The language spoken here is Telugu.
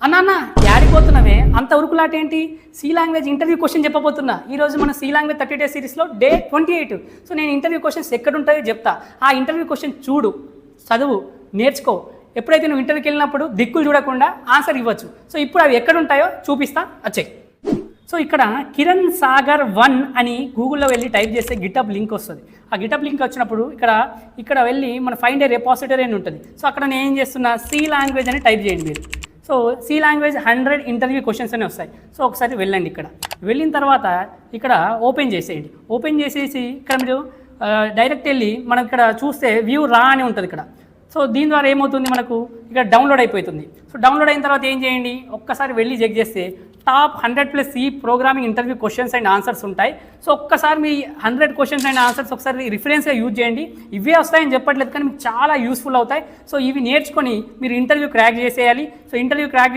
అన్న యాడిపోతున్నావే అంత ఉరుకులాట ఏంటి? సి లాంగ్వేజ్ ఇంటర్వ్యూ క్వశ్చన్ చెప్పబోతున్నా. ఈరోజు మన సి లాంగ్వేజ్ 30 డేస్ సిరీస్లో డే 28. సో నేను ఇంటర్వ్యూ క్వశ్చన్స్ ఎక్కడుంటాయో చెప్తా. ఆ ఇంటర్వ్యూ క్వశ్చన్ చూడు, చదువు, నేర్చుకో. ఎప్పుడైతే నువ్వు ఇంటర్వ్యూకి వెళ్ళినప్పుడు దిక్కులు చూడకుండా ఆన్సర్ ఇవ్వచ్చు. సో ఇప్పుడు అవి ఎక్కడుంటాయో చూపిస్తా, వచ్చాయి. సో ఇక్కడ కిరణ్ సాగర్ 1 అని గూగుల్లో వెళ్ళి టైప్ చేస్తే గిటప్ లింక్ వస్తుంది. ఆ గిటప్ లింక్ వచ్చినప్పుడు ఇక్కడ వెళ్ళి మన ఫైండ్ ఏ రెపాజిటరీ అని ఉంటుంది. సో అక్కడ నేను ఏం చేస్తున్నా, సి లాంగ్వేజ్ అని టైప్ చేయండి మీరు. So C language 100 interview questions అని వస్తాయి. సో ఒకసారి వెళ్ళండి. ఇక్కడ వెళ్ళిన తర్వాత ఇక్కడ ఓపెన్ చేసేయండి. ఓపెన్ చేసేసి ఇక్కడ మీరు డైరెక్ట్ వెళ్ళి మనం ఇక్కడ చూస్తే వ్యూ రా అని ఉంటుంది ఇక్కడ. సో దీని ద్వారా ఏమవుతుంది, మనకు ఇక్కడ డౌన్లోడ్ అయిపోతుంది. సో డౌన్లోడ్ అయిన తర్వాత ఏం చేయండి, ఒక్కసారి వెళ్ళి చెక్ చేస్తే top 100+ C programming interview questions and answers ఉంటాయి. సో ఒక్కసారి మీ 100 క్వశ్చన్స్ అండ్ ఆన్సర్స్ ఒకసారి రిఫరెన్స్గా యూజ్ చేయండి. ఇవే వస్తాయని చెప్పట్లేదు, కానీ మీకు చాలా యూస్ఫుల్ అవుతాయి. సో ఇవి నేర్చుకొని మీరు ఇంటర్వ్యూ క్రాక్ చేసేయాలి. So interview crack